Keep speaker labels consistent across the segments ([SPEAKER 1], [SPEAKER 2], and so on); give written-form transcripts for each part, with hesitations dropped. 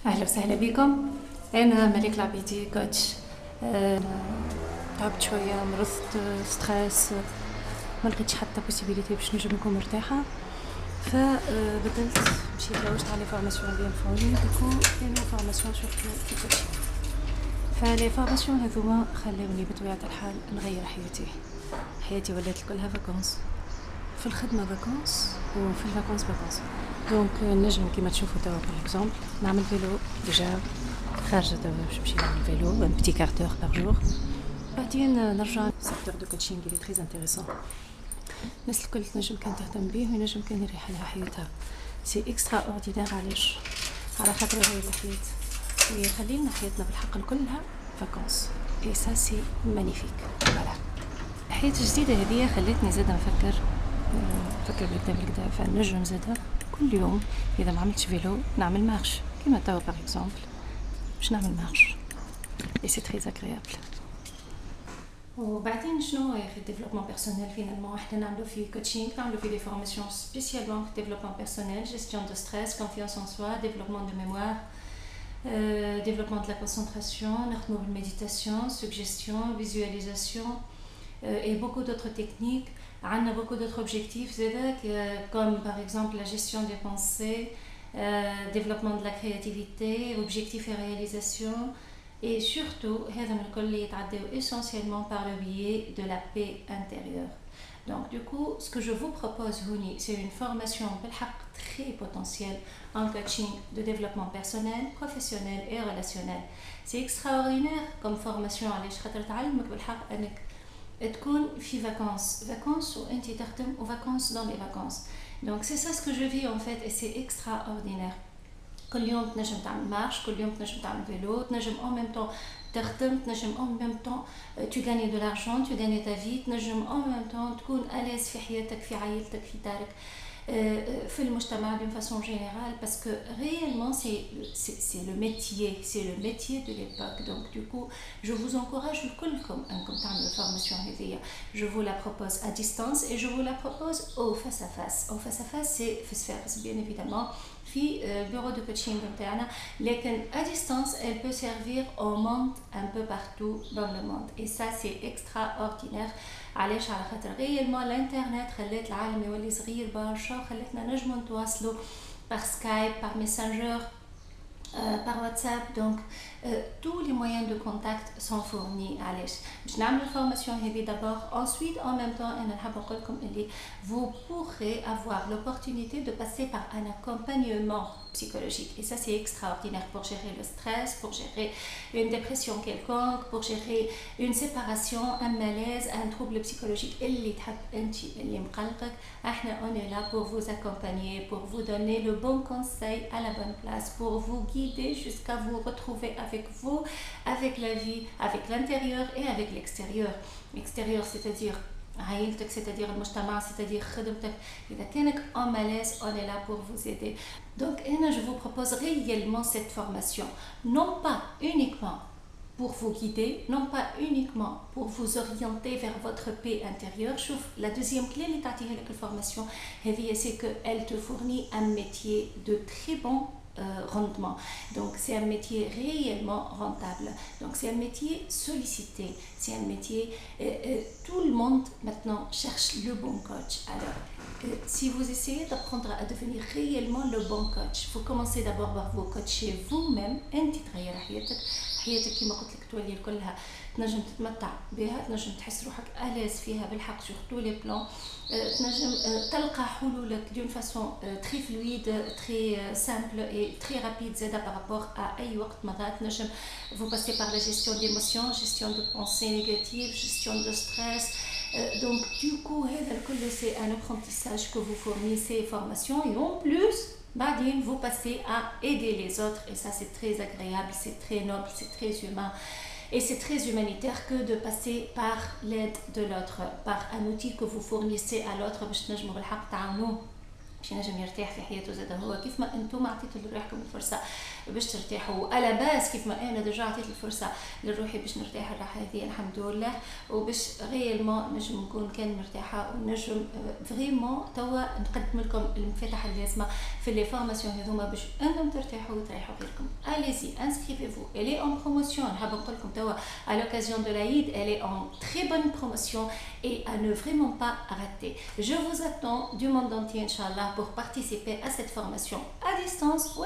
[SPEAKER 1] أهلا وسهلا بكم. أنا ملك العبيدي كوتش. تعبت شوية، مرضت، ستريس، ما لقيتش حتى بوسيبيليتي باش نجم نكون مرتاحة، فبدلت مشيت لوجت على فورماسيون اللي ينفعوني. دوكو كانوا فورماسيون سورتو في كوتشي، فلي فورماسيون هذوما خلاوني بطبيعة الحال نغير حياتي ولات كلها فاكونس، في الخدمة فاكونس وفي الفاكونس فاكونس. دونك نجم كيما تشوفوا توا باغ اكزومبل نعمل فيلو ديجا، خارجة توا باش نمشي نعمل فيلو ان بتي كارتور باغ جور، بعدين نرجع. سيكتور دو كوتشينغ اللي تري انتريسون، الناس الكل تنجم كان تهتم بيه وينجم كان يريح لها حياتها. سي اكسترا اوردينير. علاش؟ على خاطر هاي الحياة يخلي لنا حياتنا بالحق كلها فاكونس، اي سا سي مانيفيك. فوالا الحياة الجديدة هذه خلتني زاده نفكر بالكدا، فنجم زاده كل يوم اذا ما عملتش فيلو نعمل مارش، كيما توا باغ اكزومبل باش نعمل مارش اي سي تري اغريابل. وبعدين شنو يا اخي الديفلوبمون بيرسونيل؟ فينالمون احنا نعملو في كوتشينغ، نعملو في دي فورماسيون سبيسيالمون في ديفلوبمون بيرسونيل، جيستيون دو ستريس، كونفيونس ان سوا، ديفلوبمون دو ميموار، développement de la concentration, méditation, suggestion, visualisation et beaucoup d'autres techniques. On a beaucoup d'autres objectifs, comme par exemple la gestion des pensées, développement de la créativité, objectifs et réalisation. Et surtout, essentiellement par le biais de la paix intérieure. Donc du coup, ce que je vous propose, c'est une formation très potentielle en coaching de développement personnel, professionnel et relationnel. C'est extraordinaire comme formation. تكون في vacances وانتي تخدم وvacances dans les vacances. Donc c'est ça ce que je vis en fait, et c'est extraordinaire. كل يوم تنجم تعمل مارش، كل يوم تنجم تعمل فيلو، تنجم en même temps تخدم، تنجم en même temps tu gagnes de l'argent, tu gagnes ta vie، تنجم en même temps تكون à l'aise في حياتك، في عائلتك، في دارك، في المجتمع d'une façon générale, parce que réellement c'est le métier de l'époque. Donc du coup je vous encourage كلكم انكم تعملوا formation هذه. Je vous la propose à distance et je vous la propose au face à face. Au face à face c'est في Sfax bien évidemment في bureau de coaching نتاعنا، لكن à distance elle peut servir au monde un peu partout dans le monde, et ça c'est extraordinaire. علاش؟ على خاطر غيالمون الانترنت خلات العالم يولي صغير برشا، وخلاتنا نجمو نتواصلوا par Skype, par Messenger, par WhatsApp. Donc tous les moyens de contact sont fournis. علاش؟ باش نعمل الفورماسيون هذه d'abord, ensuite en même temps انا نحب نقول لكم اللي vous pourrez avoir l'opportunité de passer par un accompagnement psychologique, et ça c'est extraordinaire pour gérer le stress, pour gérer une dépression quelconque, pour gérer une séparation, un malaise, un trouble psychologique اللي تحب انت اللي مقلقك. احنا on est là pour vous accompagner, pour vous donner le bon conseil à la bonne place, pour vous guider jusqu'à vous retrouver avec vous, avec la vie, avec l'intérieur et avec l'extérieur. L'extérieur c'est-à-dire عائلتك، c'est-à-dire المجتمع، c'est-à-dire خدمتك. إذا كانك en malaise, on est là pour vous aider. Donc je vous propose réellement cette formation, non pas uniquement pour vous guider, non pas uniquement pour vous orienter vers votre paix intérieure. Chouf, la deuxième clé اللي تعطيها لك الفورماسيون هذه c'est que elle te fournit un métier de très bon rendement. Donc c'est un métier réellement rentable, donc c'est un métier sollicité, c'est un métier tout le monde maintenant cherche le bon coach. Alors si vous essayez d'apprendre à devenir réellement le bon coach, il faut commencer d'abord par vous coacher vous-même. انت تغير حياتك كما قلت لك تولي كلها تنجم تتمتع بها، تنجم تحس روحك ألاز فيها بالحق sur tous les plans، تنجم تلقى حلولك d'une façon très fluide, très simple et très rapide زادا par rapport à أي وقت. مرات تنجم vous passez par la gestion d'émotions, gestion de pensées négatives, gestion de stress. Donc du coup هذا الكل c'est un apprentissage que vous fournissez formation, et en plus بعدين vous passez à aider les autres, et ça c'est très agréable, c'est très noble, c'est très humain, et c'est très humanitaire que de passer par l'aide de l'autre, par un outil que vous fournissez à l'autre باش تنجموا بالحق تعاونوه باش ينجم يرتاح في حياته زاد هو كيف ما انتم عطيتوا لروحكم الفرصه باش ترتاحوا على باس كيف ما انا ديجا عطيت الفرصه لروحي باش نرتاح الراحه هذه الحمد لله وباش غيالمون نجم نكون كان مرتاحه ونجم فريمون توا نقدم لكم المفاتح اللازمه في لي فورماسيون هذوما باش انتم ترتاحوا وتريحوا بالكم. Allez-y, inscrivez-vous. Elle est en promotion. حابه نقول لكم توا à l'occasion de l'Aïd, elle est en très bonne promotion et à ne vraiment pas rater. Je vous attends du monde entier inchallah pour participer à cette formation à distance ou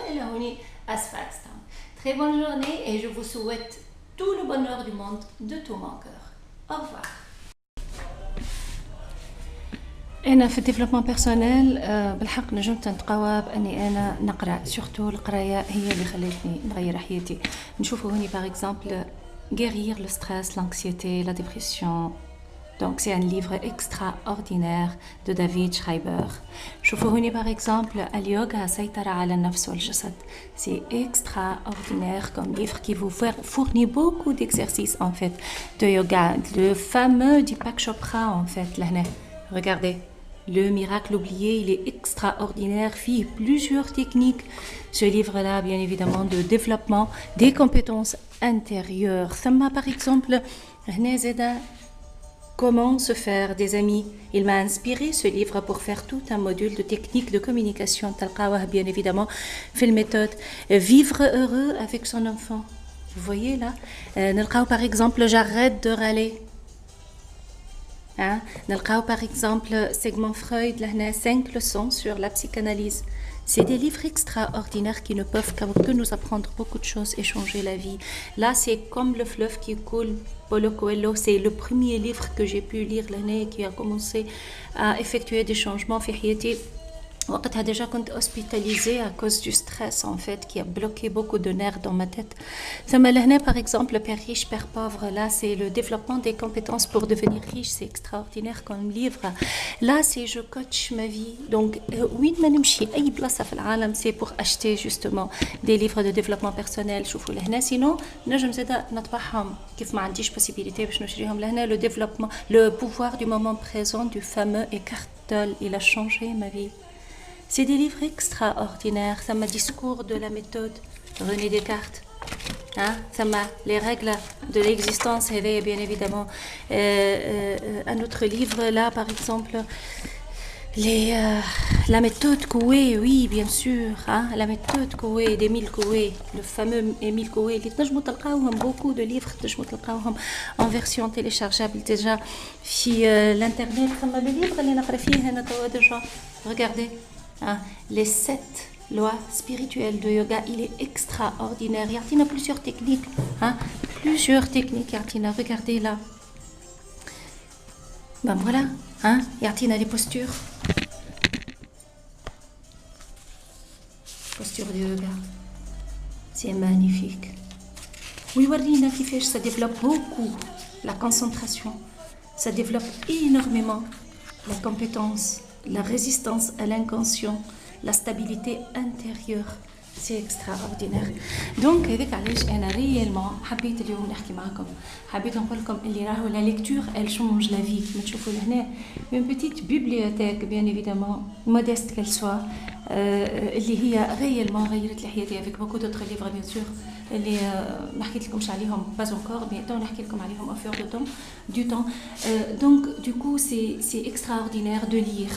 [SPEAKER 1] à Sfaxtown. Très bonne journée et je vous souhaite tout le bonheur du monde de tout mon cœur. Au revoir. أنا في الديفلوبمون بيرسونيل بالحق نجمت نتقوى بأني أنا نقرأ سورتو القراية هي اللي خلتني نغير حياتي. نشوفوا هوني باغ اكزومبل guérir le stress, l'anxiété, la dépression. Donc c'est un livre extraordinaire de David Schreiber. شوفوا هوني باغ اكزومبل اليوغا سيطرة على النفس والجسد. C'est extraordinaire comme livre qui vous fournit beaucoup d'exercices en fait de yoga. Le fameux Deepak Chopra en fait لهنا. Regardez. Le miracle oublié, il est extraordinaire, fit plusieurs techniques. Ce livre-là, bien évidemment, de développement des compétences intérieures. Ça m'a, par exemple, comment se faire des amis. Il m'a inspiré ce livre pour faire tout un module de techniques de communication. Talqawah, bien évidemment, fait la méthode vivre heureux avec son enfant. Vous voyez là, par exemple, j'arrête de râler. نلقاو par exemple Sigmund Freud لهنا 5 leçons sur la psychanalyse. C'est des livres extraordinaires qui ne peuvent que nous apprendre beaucoup de choses et changer la vie. Là, c'est comme le fleuve qui coule. Paulo Coelho, c'est le premier livre que j'ai pu lire l'année qui a commencé à effectuer des changements في حياتي. وقتها déjà كنت hospitalisée à cause du stress en fait qui a bloqué beaucoup de nerfs dans ma tête. ثم لهنا par exemple Père riche, Père pauvre, là c'est le développement des compétences pour devenir riche, c'est extraordinaire comme livre. Là c'est je coach ma vie. Donc وين ما نمشي أي بلاصة في العالم c'est pour acheter justement des livres de développement personnel. شوفوا لهنا sinon نجم زادا نطبعهم كيف ما عنديش possibilité باش نشريهم لهنا. Le développement, le pouvoir du moment présent du fameux Eckhart Tolle, il a changé ma vie. C'est des livres extraordinaires. Ça m'a discours de la méthode René Descartes. Ça m'a les règles de l'existence. Et bien évidemment, un autre livre là, par exemple, la méthode Coué, oui, bien sûr. La méthode Coué d'Émile Coué, le fameux Émile Coué. تنجموا تلقاوهم beaucoup de livres. تنجموا تلقاوهم en version téléchargeable déjà في l'internet. ثم le livre اللي نقرا فيه هنا توا déjà. Regardez. Les 7 lois spirituelles de yoga, il est extraordinaire. Il y a plusieurs techniques. Plusieurs techniques. Regardez là. Ben voilà. Il y a les postures. Posture de yoga. C'est magnifique. Oui, Warina qui fait, ça développe beaucoup la concentration. Ça développe énormément la compétence. La résistance à l'inconscient, la stabilité intérieure, c'est extraordinaire. Donc هذاك علاش أنا réellement حبيت اليوم نحكي معكم. حبيت نقول لكم اللي راهو la lecture elle change la vie. كما تشوفوا لهنا une petite bibliothèque bien évidemment modeste qu'elle soit اللي هي réellement غيرت لي حياتي avec beaucoup d'autres livres bien sûr اللي ما حكيت لكمش عليهم pas encore mais نحكي لكم عليهم au fur et du temps. Donc du coup c'est extraordinaire de lire.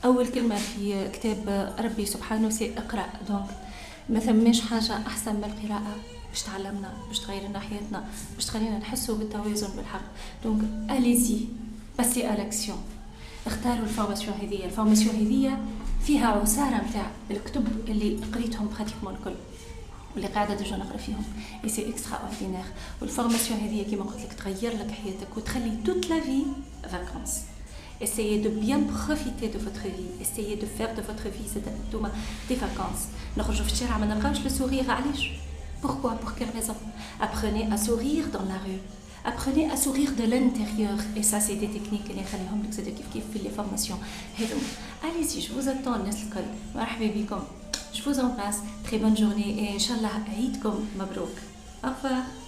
[SPEAKER 1] أول كلمة في كتاب ربي سبحانه سي اقرأ. donc ما ثماش حاجة أحسن من القراءة باش تعلمنا باش تغير لنا حياتنا باش تخلينا نحسوا بالتوازن بالحق. donc allez-y passez à l'action. اختاروا الفورماسيون هذه. الفورماسيون هذه فيها عصارة متاع الكتب اللي قريتهم براتيكمون الكل واللي قاعدة ديجا نقرا فيهم. et c'est extraordinaire. والفورماسيون هذه كيما قلت لك تغير لك حياتك وتخلي toute la vie vacances. Essayez de bien profiter de votre vie. Essayez de faire de votre vie des vacances. نخرجوا في الشارع ما نلقاوش le sourire. علاش؟ Pourquoi? Pour quelle raison? Apprenez à sourire dans la rue. Apprenez à sourire de l'intérieur. Et ça, c'est des techniques اللي نخليهم لك زاد كيف في les formations. Allez-y, je vous attends الناس الكل. مرحبا بكم. Je vous embrasse. Très bonne journée et Inch'Allah عيدكم مبروك. Au revoir.